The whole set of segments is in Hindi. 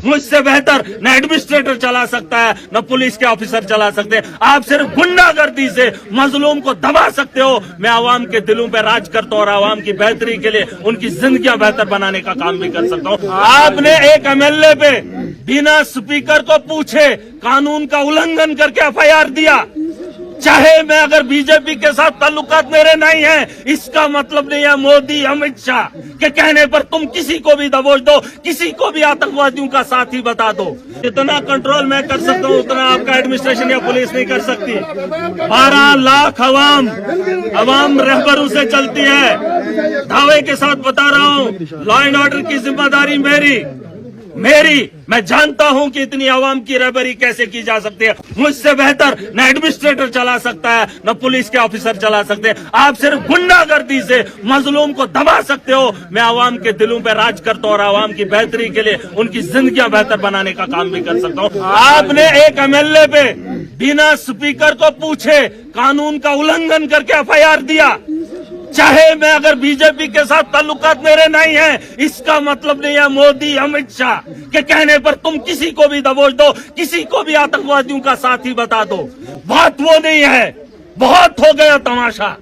मुझसे बेहतर न एडमिनिस्ट्रेटर चला सकता है, न पुलिस के ऑफिसर चला सकते हैं। आप सिर्फ गुंडागर्दी से मजलूम को दबा सकते हो। मैं आवाम के दिलों पे राज करता हूँ और आवाम की बेहतरी के लिए उनकी जिंदगियां बेहतर बनाने का काम भी कर सकता हूँ। आपने एक एमएलए पे बिना स्पीकर को पूछे कानून का उल्लंघन करके एफआईआर दिया। चाहे मैं अगर बीजेपी के साथ ताल्लुकात मेरे नहीं है, इसका मतलब नहीं है मोदी अमित शाह के कहने पर तुम किसी को भी दबोच दो, किसी को भी आतंकवादियों का साथी बता दो। जितना कंट्रोल मैं कर सकता हूँ उतना आपका एडमिनिस्ट्रेशन या पुलिस नहीं कर सकती। 12 लाख अवाम रहबरों से चलती है। दावे के साथ बता रहा हूँ, लॉ एंड ऑर्डर की जिम्मेदारी मेरी। मैं जानता हूं कि इतनी आवाम की रहबरी कैसे की जा सकती है। मुझसे बेहतर न एडमिनिस्ट्रेटर चला सकता है, न पुलिस के ऑफिसर चला सकते हैं। आप सिर्फ गुंडागर्दी से मजलूम को दबा सकते हो। मैं आवाम के दिलों पे राज करता हूं और आवाम की बेहतरी के लिए उनकी जिंदगियां बेहतर बनाने का काम भी कर सकता हूं। आपने एक एमएलए पे बिना स्पीकर को पूछे कानून का उल्लंघन करके एफआईआर दिया। चाहे मैं अगर बीजेपी के साथ ताल्लुकात मेरे नहीं है, इसका मतलब नहीं है मोदी अमित शाह के कहने पर तुम किसी को भी दबोच दो, किसी को भी आतंकवादियों का साथी बता दो। बात वो नहीं है, बहुत हो गया तमाशा।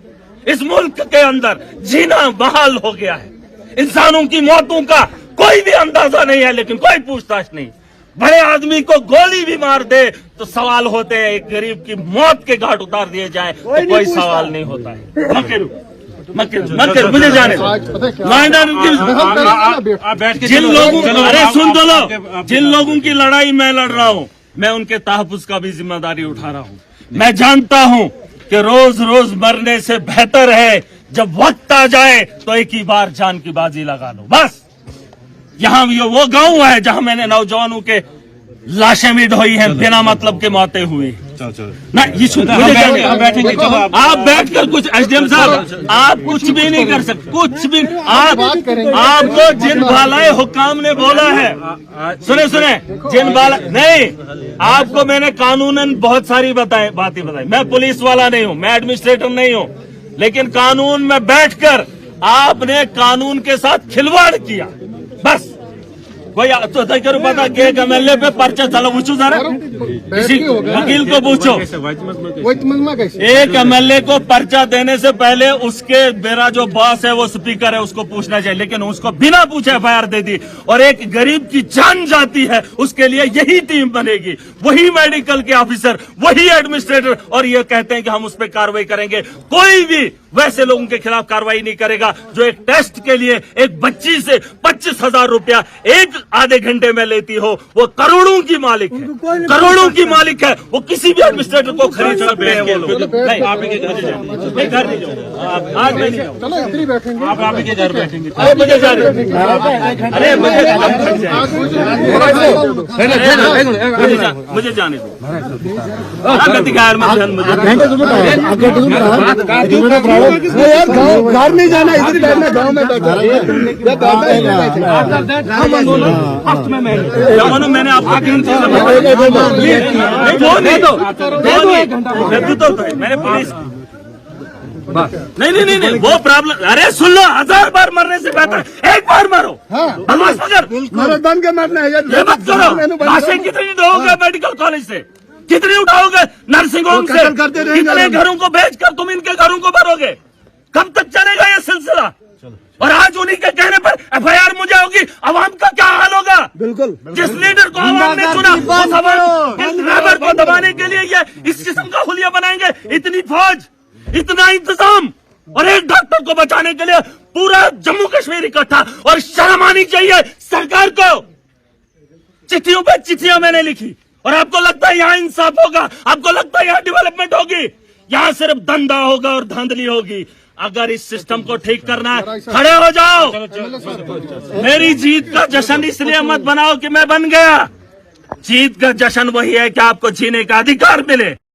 इस मुल्क के अंदर जीना बहाल हो गया है। इंसानों की मौतों का कोई भी अंदाजा नहीं है, लेकिन कोई पूछताछ नहीं। बड़े आदमी को गोली भी मार दे तो सवाल होते हैं, एक गरीब की मौत के घाट उतार दिए जाए तो कोई सवाल नहीं होता है। मत मुझे जाने जिन लोगों, अरे सुन तो लो, जिन लोगों की लड़ाई मैं लड़ रहा हूँ, मैं उनके तहफ्फुज़ का भी जिम्मेदारी उठा रहा हूँ। मैं जानता हूँ कि रोज रोज मरने से बेहतर है जब वक्त आ जाए तो एक ही बार जान की बाजी लगा लो। बस यहाँ वो गांव है जहाँ मैंने नौजवानों के लाशें भी ढोई हैं, बिना मतलब के मौतें हुई। ना ये बैठेंगे, आप बैठकर कुछ एसडीएम साहब आप कुछ भी नहीं कर सकते, कुछ भी। आपको जिन बालाए हुकाम ने बोला है, सुने जिन बाला नहीं, आपको मैंने कानूनन बहुत सारी बातें बताई। मैं पुलिस वाला नहीं हूँ, मैं एडमिनिस्ट्रेटर नहीं हूँ, लेकिन कानून में बैठकर आपने कानून के साथ खिलवाड़ किया। बस कोई तो करो पता कि एक एमएलए पे पर्चा चलो पूछो जरा, किसी वकील को पूछो। एक एमएलए को पर्चा देने से पहले उसके मेरा जो बॉस है वो स्पीकर है उसको पूछना चाहिए, लेकिन उसको बिना पूछे एफआईआर दे दी। और एक गरीब की जान जाती है, उसके लिए यही टीम बनेगी, वही मेडिकल के ऑफिसर, वही एडमिनिस्ट्रेटर, और ये कहते हैं कि हम उस पर कार्रवाई करेंगे। कोई भी वैसे लोगों के खिलाफ कार्रवाई नहीं करेगा जो एक टेस्ट के लिए एक बच्ची से 25,000 रुपया एक आधे घंटे में लेती हो। वो करोड़ों की मालिक है, करोड़ों की मालिक है। वो किसी भी एडमिनिस्ट्रेटर को खरीद सकते हैं वो लोग। नहीं, आप ही के घर नहीं, घर नहीं जाओ, आज मैं नहीं जाऊँ, आप ही के घर बैठेंगे। अरे मुझे जाने, अरे मुझे जाने दो, घर नहीं जाना, इधर बैठना, गाँव में बैठना। मैंने आपको मैंने पुलिस नहीं वो प्रॉब्लम। अरे सुन लो, 1000 बार मरने से बेहतर एक बार मरो। बन के मरना है, ये मत करो। लाशें कितनी ढोओगे मेडिकल कॉलेज से, कितनी उठाओगे नर्सिंग होम से, कितने घरों को बेचकर तुम इनके घरों को भरोगे? कब तक चलेगा ये सिलसिला? और आज उन्हीं के कहने पर एफआईआर मुझे होगी, अवाम का क्या हाल होगा? बिल्कुल, जिस लीडर को अवाम ने चुना उस रहबर को दबाने के लिए ये इस किस्म का हुलिया बनाएंगे। इतनी फौज, इतना इंतजाम, और एक डॉक्टर को बचाने के लिए पूरा जम्मू कश्मीर इकट्ठा। और शर्म आनी चाहिए सरकार को। चिट्ठियों पर चिट्ठियां मैंने लिखी, और आपको लगता है यहाँ इंसाफ होगा? आपको लगता है यहाँ डेवलपमेंट होगी? यहाँ सिर्फ धंधा होगा और धांधली होगी। अगर इस सिस्टम को ठीक करना है, खड़े हो जाओ। मेरी जीत का जश्न इसलिए मत बनाओ कि मैं बन गया। जीत का जश्न वही है कि आपको जीने का अधिकार मिले।